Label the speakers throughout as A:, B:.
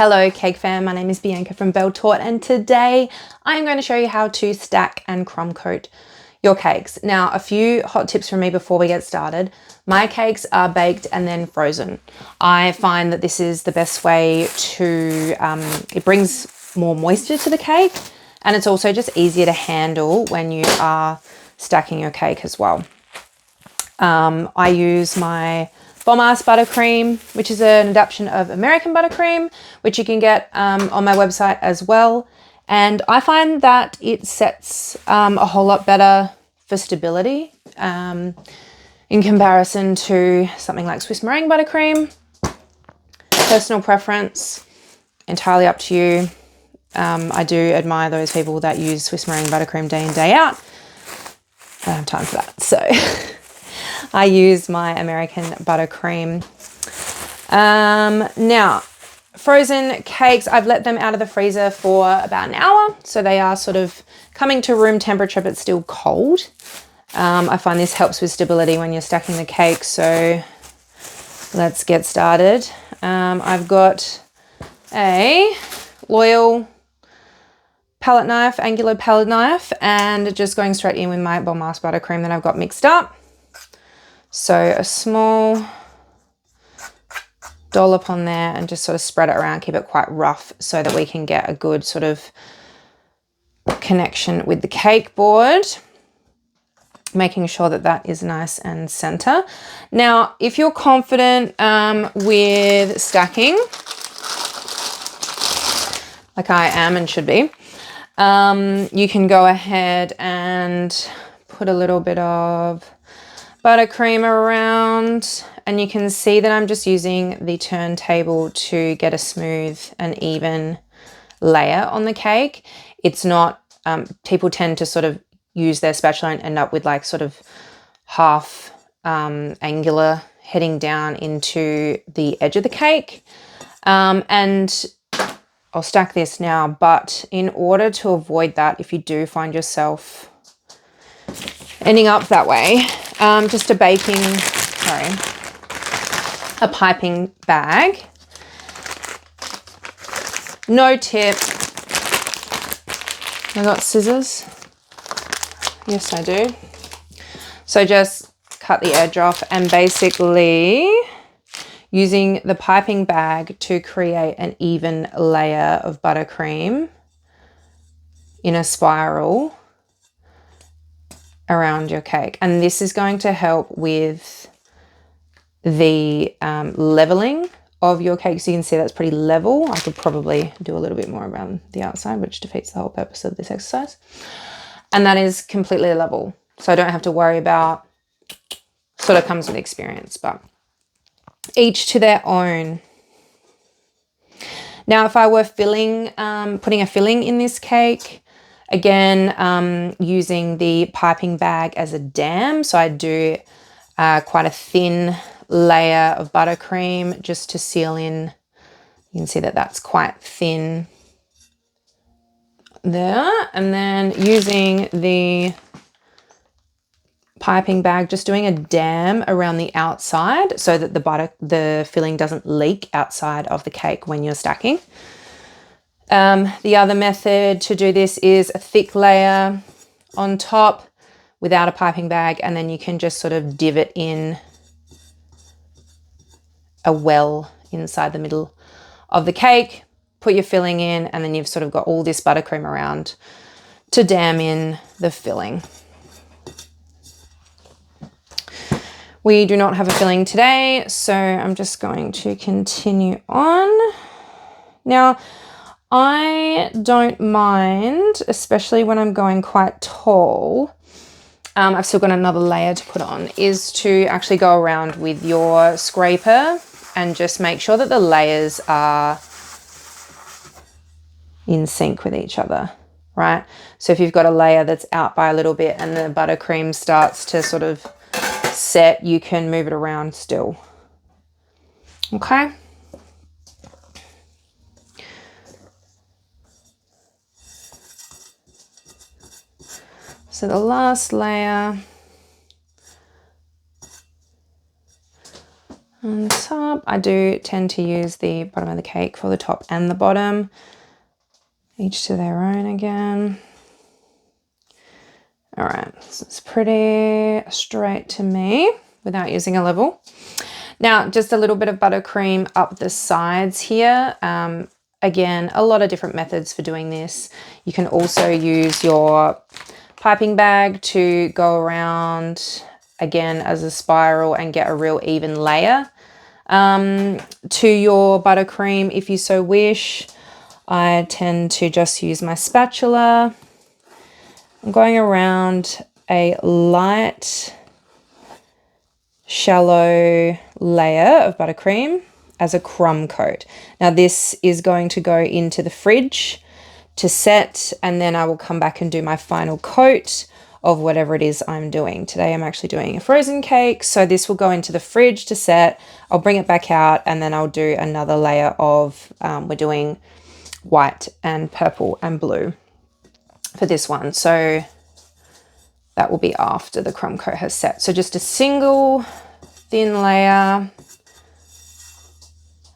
A: Hello cake fam, my name is Bianca from Belle Tort, and today I'm going to show you how to stack and crumb coat your cakes. Now, a few hot tips from me before we get started. My cakes are baked and then frozen. I find that this is the best way to, it brings more moisture to the cake, and it's also just easier to handle when you are stacking your cake as well. I use my Bomb-Ass Buttercream, which is an adaptation of American buttercream, which you can get on my website as well. And I find that it sets a whole lot better for stability in comparison to something like Swiss meringue buttercream. Personal preference, entirely up to you. I do admire those people that use Swiss meringue buttercream day in, day out. I don't have time for that, so I use my American buttercream. Now, frozen cakes, I've let them out of the freezer for about an hour, so they are sort of coming to room temperature but still cold. I find this helps with stability when you're stacking the cake, so let's get started. I've got a Loyal palette knife, angular palette knife, and just going straight in with my Bomb-Ass Buttercream that I've got mixed up. So a small dollop on there and just sort of spread it around, keep it quite rough so that we can get a good sort of connection with the cake board, making sure that that is nice and center. Now, if you're confident with stacking, like I am and should be, you can go ahead and put a little bit of buttercream around, and you can see that I'm just using the turntable to get a smooth and even layer on the cake. It's not, people tend to sort of use their spatula and end up with like sort of half angular heading down into the edge of the cake. And I'll stack this now, but in order to avoid that, if you do find yourself ending up that way, just a piping bag. No tip. I got scissors. Yes, I do. So just cut the edge off and basically using the piping bag to create an even layer of buttercream in a spiral around your cake. And this is going to help with the leveling of your cake. So you can see that's pretty level. I could probably do a little bit more around the outside, which defeats the whole purpose of this exercise. And that is completely level. So I don't have to worry about, sort of comes with experience, but each to their own. Now, if I were filling, putting a filling in this cake, again, using the piping bag as a dam. So I do quite a thin layer of buttercream just to seal in. You can see that that's quite thin there. And then using the piping bag, just doing a dam around the outside so that the filling doesn't leak outside of the cake when you're stacking. The other method to do this is a thick layer on top without a piping bag, and then you can just sort of divot in a well inside the middle of the cake, put your filling in, and then you've sort of got all this buttercream around to dam in the filling. We do not have a filling today, so I'm just going to continue on. Now, I don't mind, especially when I'm going quite tall, I've still got another layer to put on, is to actually go around with your scraper and just make sure that the layers are in sync with each other, right? So if you've got a layer that's out by a little bit and the buttercream starts to sort of set, you can move it around still. Okay. So the last layer on top. I do tend to use the bottom of the cake for the top and the bottom. Each to their own again. All right, so it's pretty straight to me without using a level. Now, just a little bit of buttercream up the sides here. Again, a lot of different methods for doing this. You can also use your piping bag to go around again as a spiral and get a real even layer to your buttercream if you so wish. I tend to just use my spatula. I'm going around a light, shallow layer of buttercream as a crumb coat. Now this is going to go into the fridge to set, and then I will come back and do my final coat of whatever it is I'm doing. Today I'm actually doing a frozen cake, so this will go into the fridge to set. I'll bring it back out and then I'll do another layer of, we're doing white and purple and blue for this one. So that will be after the crumb coat has set. So just a single thin layer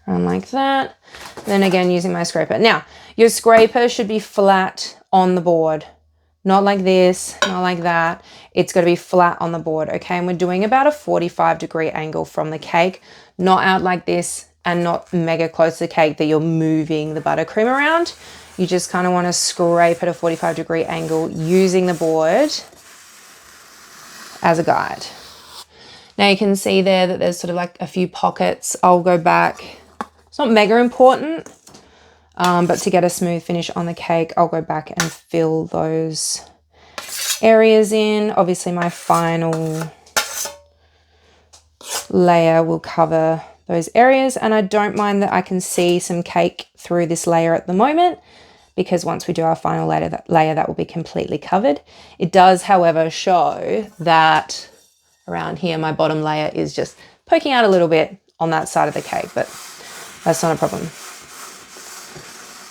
A: around like that. Then again, using my scraper. Now, your scraper should be flat on the board. Not like this, not like that. It's got to be flat on the board, okay? And we're doing about a 45-degree angle from the cake, not out like this and not mega close to the cake that you're moving the buttercream around. You just kind of want to scrape at a 45-degree angle using the board as a guide. Now you can see there that there's sort of like a few pockets. I'll go back. It's not mega important, but to get a smooth finish on the cake, I'll go back and fill those areas in. Obviously my final layer will cover those areas, and I don't mind that I can see some cake through this layer at the moment, because once we do our final layer, that will be completely covered. It does, however, show that around here my bottom layer is just poking out a little bit on that side of the cake, but that's not a problem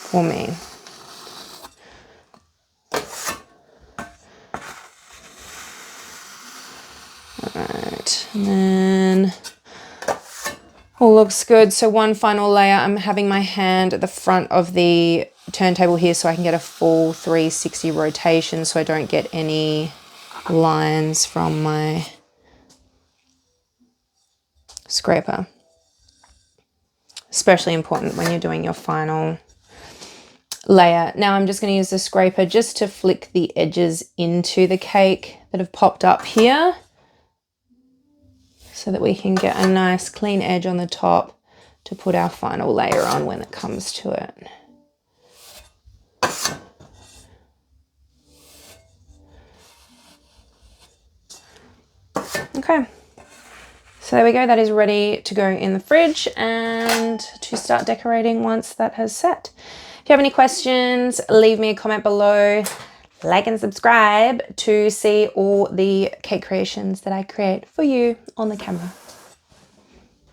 A: for me. All right, and then all looks good. So one final layer, I'm having my hand at the front of the turntable here so I can get a full 360 rotation so I don't get any lines from my scraper. Especially important when you're doing your final layer. Now I'm just going to use the scraper just to flick the edges into the cake that have popped up here so that we can get a nice clean edge on the top to put our final layer on when it comes to it. Okay. So there we go, that is ready to go in the fridge and to start decorating once that has set. If you have any questions, leave me a comment below, like and subscribe to see all the cake creations that I create for you on the camera.